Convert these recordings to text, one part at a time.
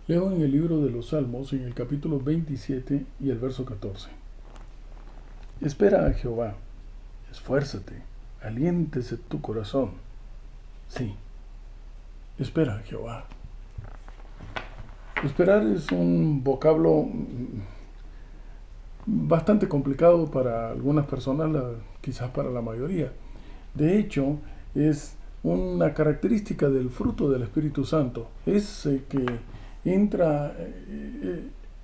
Leo en el libro de los Salmos, en el capítulo 27 y el verso 14. Espera a Jehová, esfuérzate, aliéntese tu corazón. Sí, espera a Jehová. Esperar es un vocablo bastante complicado para algunas personas, quizás para la mayoría. De hecho, es una característica del fruto del Espíritu Santo. Es que entra,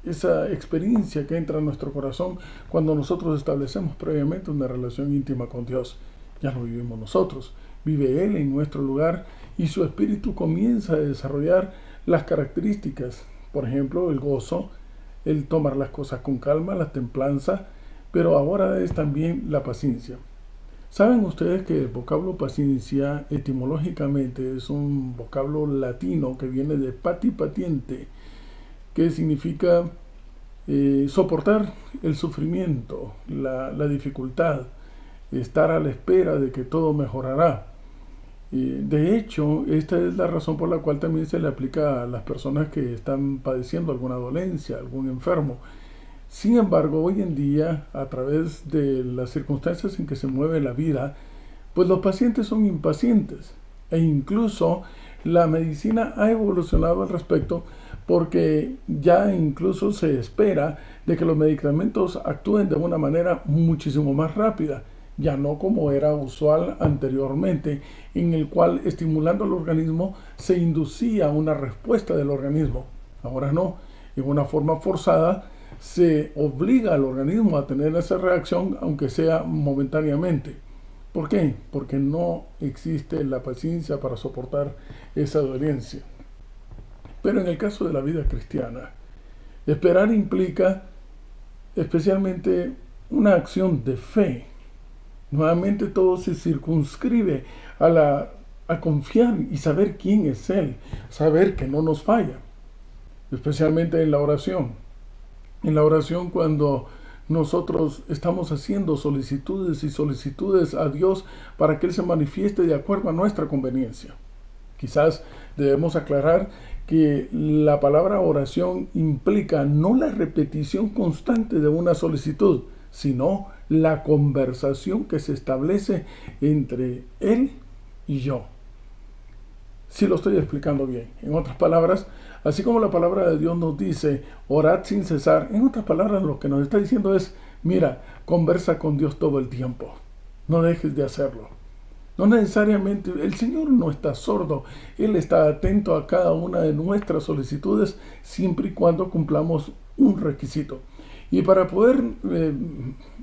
esa experiencia que entra en nuestro corazón cuando nosotros establecemos previamente una relación íntima con Dios. Ya lo vivimos nosotros. Vive Él en nuestro lugar y su Espíritu comienza a desarrollar las características. Por ejemplo, el gozo, el tomar las cosas con calma, la templanza, pero ahora es también la paciencia. ¿Saben ustedes que el vocablo paciencia etimológicamente es un vocablo latino que viene de pati patiente, que significa soportar el sufrimiento, la dificultad, estar a la espera de que todo mejorará? De hecho, esta es la razón por la cual también se le aplica a las personas que están padeciendo alguna dolencia, algún enfermo. Sin embargo, hoy en día, a través de las circunstancias en que se mueve la vida, pues los pacientes son impacientes e incluso la medicina ha evolucionado al respecto porque ya incluso se espera de que los medicamentos actúen de una manera muchísimo más rápida, ya no como era usual anteriormente, en el cual estimulando al organismo se inducía una respuesta del organismo. Ahora no, en una forma forzada se obliga al organismo a tener esa reacción, aunque sea momentáneamente. ¿Por qué? Porque no existe la paciencia para soportar esa dolencia. Pero en el caso de la vida cristiana, esperar implica especialmente una acción de fe. Nuevamente todo se circunscribe a confiar y saber quién es Él, saber que no nos falla, especialmente en la oración. En la oración cuando nosotros estamos haciendo solicitudes y solicitudes a Dios para que Él se manifieste de acuerdo a nuestra conveniencia. Quizás debemos aclarar que la palabra oración implica no la repetición constante de una solicitud, sino la conversación que se establece entre Él y yo. Si lo estoy explicando bien. En otras palabras, así como la palabra de Dios nos dice, orad sin cesar, en otras palabras lo que nos está diciendo es, mira, conversa con Dios todo el tiempo. No dejes de hacerlo. No necesariamente, el Señor no está sordo, Él está atento a cada una de nuestras solicitudes siempre y cuando cumplamos un requisito. Y para poder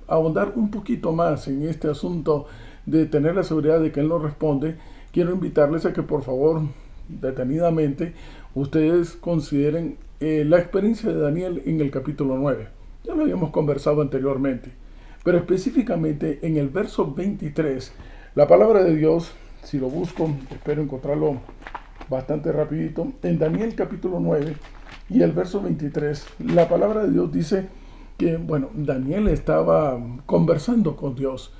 ahondar un poquito más en este asunto de tener la seguridad de que Él nos responde, quiero invitarles a que por favor, detenidamente, ustedes consideren la experiencia de Daniel en el capítulo 9. Ya lo habíamos conversado anteriormente, pero específicamente en el verso 23, la palabra de Dios, si lo busco, espero encontrarlo bastante rapidito, en Daniel capítulo 9 y el verso 23, la palabra de Dios dice que, bueno, Daniel estaba conversando con Dios,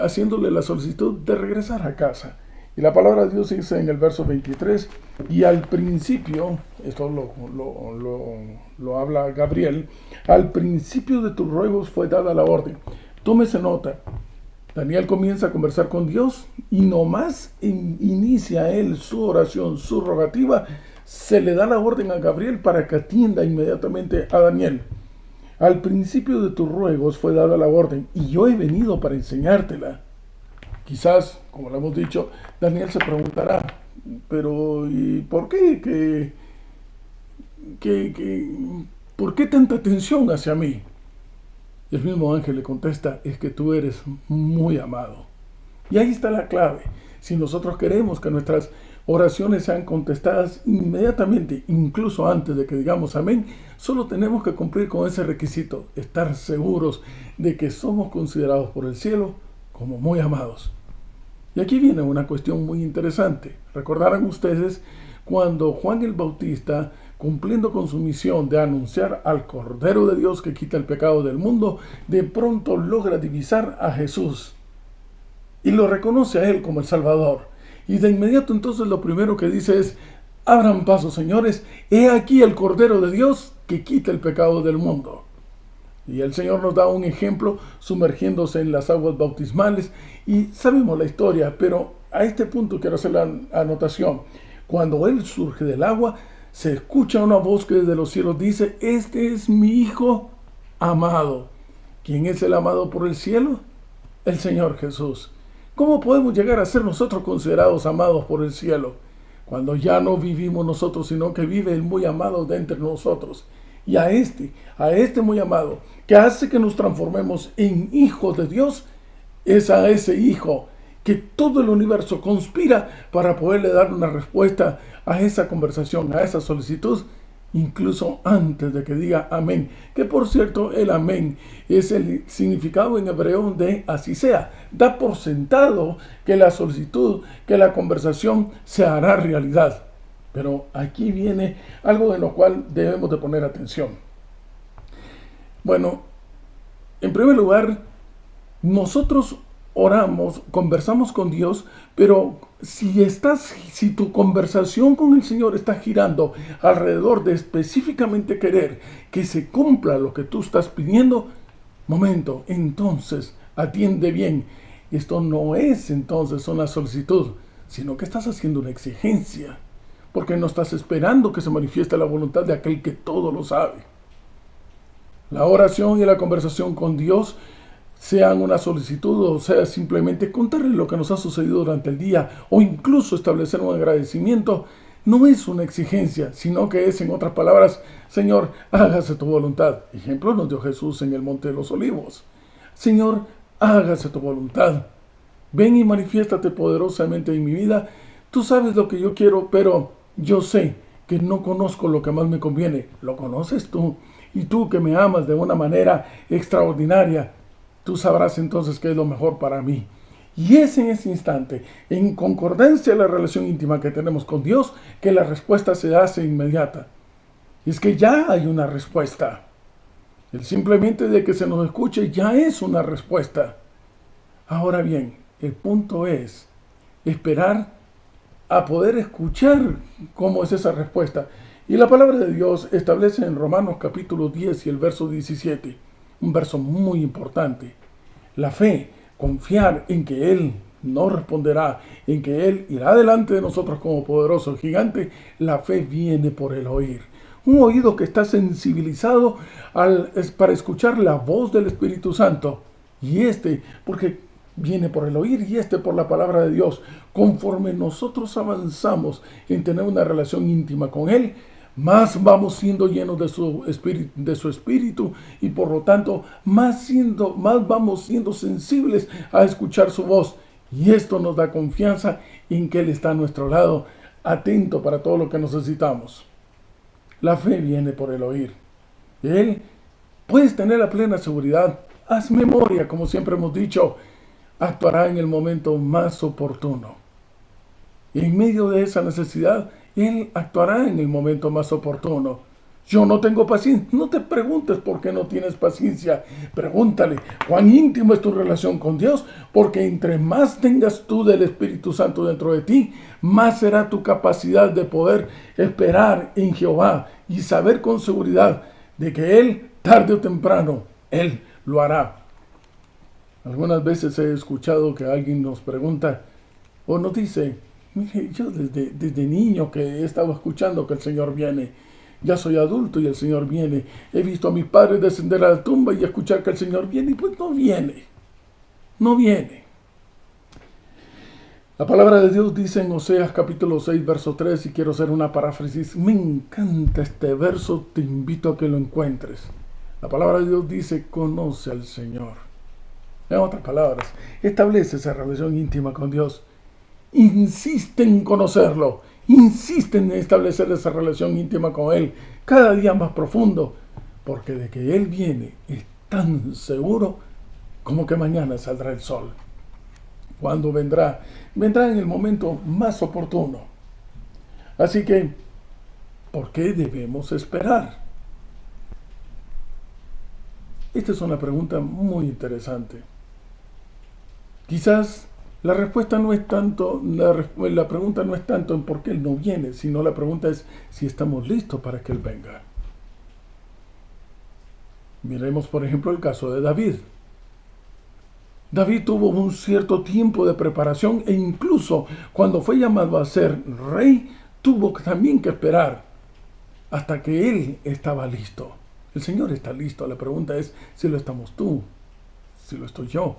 haciéndole la solicitud de regresar a casa. Y la palabra de Dios dice en el verso 23, y al principio, esto lo habla Gabriel, al principio de tus ruegos fue dada la orden. Tómese nota. Daniel comienza a conversar con Dios y nomás inicia él su oración, su rogativa, se le da la orden a Gabriel para que atienda inmediatamente a Daniel. Al principio de tus ruegos fue dada la orden y yo he venido para enseñártela. Quizás, como lo hemos dicho, Daniel se preguntará, pero ¿y por qué? ¿Por qué tanta atención hacia mí? Y el mismo ángel le contesta, es que tú eres muy amado. Y ahí está la clave. Si nosotros queremos que nuestras oraciones sean contestadas inmediatamente, incluso antes de que digamos amén, solo tenemos que cumplir con ese requisito, estar seguros de que somos considerados por el cielo como muy amados. Y aquí viene una cuestión muy interesante. Recordarán ustedes cuando Juan el Bautista, cumpliendo con su misión de anunciar al Cordero de Dios que quita el pecado del mundo, de pronto logra divisar a Jesús y lo reconoce a él como el Salvador. Y de inmediato entonces lo primero que dice es, Abran paso, señores. He aquí el Cordero de Dios que quita el pecado del mundo. Y el Señor nos da un ejemplo sumergiéndose en las aguas bautismales. Y sabemos la historia, pero a este punto quiero hacer la anotación. Cuando Él surge del agua, se escucha una voz que desde los cielos dice: este es mi Hijo amado. ¿Quién es el amado por el cielo? El Señor Jesús. ¿Cómo podemos llegar a ser nosotros considerados amados por el cielo? Cuando ya no vivimos nosotros, sino que vive el muy amado de entre nosotros. Y a este muy amado, que hace que nos transformemos en hijos de Dios, es a ese Hijo que todo el universo conspira para poderle dar una respuesta a esa conversación, a esa solicitud, incluso antes de que diga amén. Que por cierto, el amén es el significado en hebreo de así sea. Da por sentado que la solicitud, que la conversación se hará realidad. Pero aquí viene algo de lo cual debemos de poner atención. Bueno, en primer lugar, nosotros oramos, conversamos con Dios, pero si tu conversación con el Señor está girando alrededor de específicamente querer que se cumpla lo que tú estás pidiendo, momento, entonces atiende bien. Esto no es entonces una solicitud, sino que estás haciendo una exigencia, porque no estás esperando que se manifieste la voluntad de aquel que todo lo sabe. La oración y la conversación con Dios, sean una solicitud o sea simplemente contarle lo que nos ha sucedido durante el día o incluso establecer un agradecimiento, no es una exigencia, sino que es, en otras palabras: Señor, hágase tu voluntad. Ejemplo nos dio Jesús en el Monte de los Olivos. Señor, hágase tu voluntad. Ven y manifiéstate poderosamente en mi vida. Tú sabes lo que yo quiero, pero yo sé que no conozco lo que más me conviene. Lo conoces tú. Y tú, que me amas de una manera extraordinaria, tú sabrás entonces qué es lo mejor para mí. Y es en ese instante, en concordancia a la relación íntima que tenemos con Dios, que la respuesta se hace inmediata. Y es que ya hay una respuesta. El simplemente de que se nos escuche ya es una respuesta. Ahora bien, el punto es esperar a poder escuchar cómo es esa respuesta. Y la palabra de Dios establece en Romanos capítulo 10 y el verso 17, un verso muy importante. La fe, confiar en que Él nos responderá, en que Él irá delante de nosotros como poderoso gigante. La fe viene por el oír. Un oído que está sensibilizado para escuchar la voz del Espíritu Santo. Y porque viene por el oír, y por la palabra de Dios. Conforme nosotros avanzamos en tener una relación íntima con Él, más vamos siendo llenos de su espíritu, y por lo tanto más vamos siendo sensibles a escuchar su voz, y esto nos da confianza en que Él está a nuestro lado, atento para todo lo que necesitamos. La fe viene por el oír. Él, puedes tener la plena seguridad, haz memoria, como siempre hemos dicho, actuará en el momento más oportuno. Y en medio de esa necesidad, Él actuará en el momento más oportuno. Yo no tengo paciencia. No te preguntes por qué no tienes paciencia. Pregúntale cuán íntimo es tu relación con Dios, porque entre más tengas tú del Espíritu Santo dentro de ti, más será tu capacidad de poder esperar en Jehová y saber con seguridad de que Él, tarde o temprano, Él lo hará. Algunas veces he escuchado que alguien nos pregunta o nos dice: mire, yo desde niño que he estado escuchando que el Señor viene. Ya soy adulto y el Señor viene. He visto a mis padres descender a la tumba y escuchar que el Señor viene, y pues no viene. No viene. La palabra de Dios dice en Oseas capítulo 6, verso 3, y quiero hacer una paráfrasis. Me encanta este verso, te invito a que lo encuentres. La palabra de Dios dice: conoce al Señor. En otras palabras, establece esa relación íntima con Dios. Insiste en conocerlo. Insiste en establecer esa relación íntima con Él, cada día más profundo, porque de que Él viene es tan seguro como que mañana saldrá el sol. ¿Cuándo vendrá? Vendrá en el momento más oportuno. Así que, ¿por qué debemos esperar? Esta es una pregunta muy interesante. Quizás La respuesta no es tanto, la pregunta no es tanto en por qué Él no viene, sino la pregunta es si estamos listos para que Él venga. Miremos, por ejemplo, el caso de David. David tuvo un cierto tiempo de preparación e incluso cuando fue llamado a ser rey, tuvo también que esperar hasta que él estaba listo. El Señor está listo. La pregunta es si lo estamos tú, si lo estoy yo.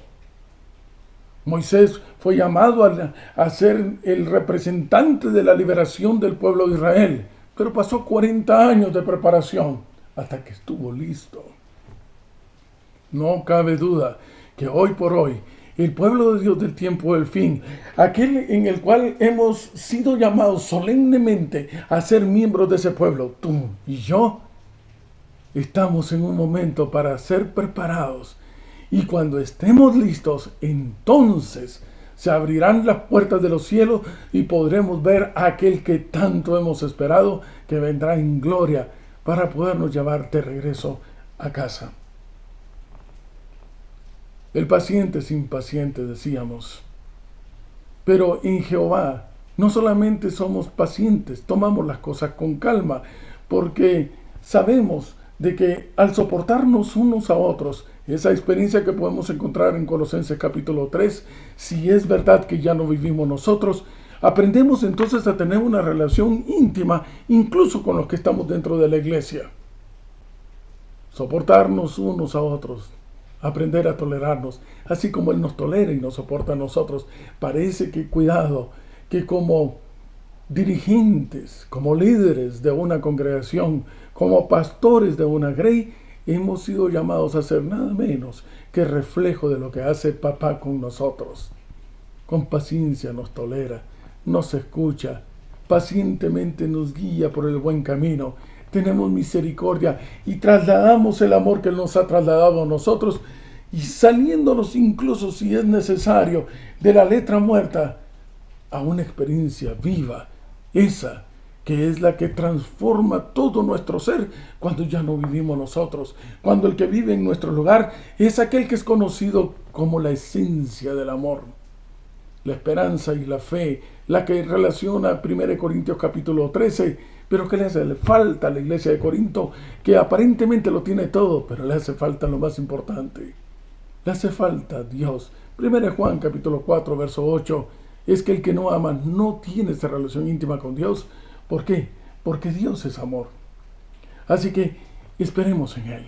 Moisés fue llamado a ser el representante de la liberación del pueblo de Israel, pero pasó 40 años de preparación hasta que estuvo listo. No cabe duda que hoy por hoy, el pueblo de Dios del tiempo del fin, aquel en el cual hemos sido llamados solemnemente a ser miembros de ese pueblo, tú y yo, estamos en un momento para ser preparados. Y cuando estemos listos, entonces se abrirán las puertas de los cielos y podremos ver a aquel que tanto hemos esperado, que vendrá en gloria para podernos llevar de regreso a casa. El paciente es impaciente, decíamos. Pero en Jehová no solamente somos pacientes, tomamos las cosas con calma, porque sabemos de que al soportarnos unos a otros, esa experiencia que podemos encontrar en Colosenses capítulo 3, si es verdad que ya no vivimos nosotros, aprendemos entonces a tener una relación íntima, incluso con los que estamos dentro de la iglesia. Soportarnos unos a otros, aprender a tolerarnos, así como Él nos tolera y nos soporta a nosotros. Parece que, cuidado, que como dirigentes, como líderes de una congregación, como pastores de una grey, hemos sido llamados a ser nada menos que reflejo de lo que hace papá con nosotros. Con paciencia nos tolera, nos escucha, pacientemente nos guía por el buen camino. Tenemos misericordia y trasladamos el amor que Él nos ha trasladado a nosotros, y saliéndonos incluso, si es necesario, de la letra muerta a una experiencia viva, esa que es la que transforma todo nuestro ser cuando ya no vivimos nosotros, cuando el que vive en nuestro lugar es aquel que es conocido como la esencia del amor, la esperanza y la fe, la que relaciona 1 Corintios capítulo 13, pero que le hace falta a la iglesia de Corinto, que aparentemente lo tiene todo, pero le hace falta lo más importante. Le hace falta Dios. 1 Juan capítulo 4, verso 8, es que el que no ama no tiene esa relación íntima con Dios. ¿Por qué? Porque Dios es amor. Así que esperemos en Él.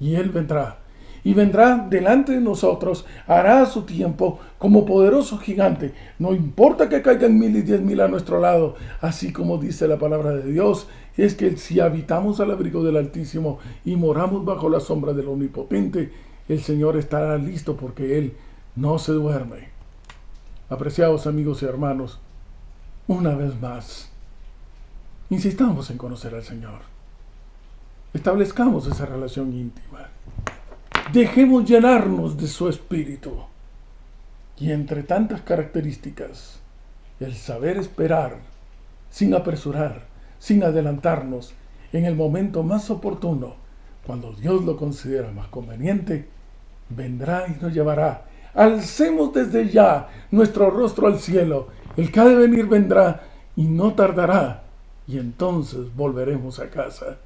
Y Él vendrá. Y vendrá delante de nosotros, hará a su tiempo como poderoso gigante. No importa que caigan 1000 y 10,000 a nuestro lado, así como dice la palabra de Dios, es que si habitamos al abrigo del Altísimo y moramos bajo la sombra del Omnipotente, el Señor estará listo porque Él no se duerme. Apreciados amigos y hermanos, una vez más, insistamos en conocer al Señor. Establezcamos esa relación íntima. Dejemos llenarnos de su Espíritu. Y entre tantas características, el saber esperar, sin apresurar, sin adelantarnos, en el momento más oportuno, cuando Dios lo considera más conveniente, vendrá y nos llevará. Alcemos desde ya nuestro rostro al cielo. El que ha de venir vendrá y no tardará. Y entonces volveremos a casa.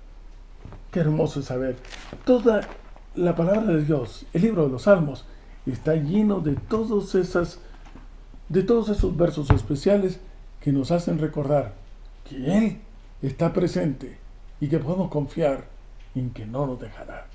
Qué hermoso es saber. Toda la palabra de Dios, el libro de los Salmos, está lleno de todos esos versos especiales que nos hacen recordar que Él está presente y que podemos confiar en que no nos dejará.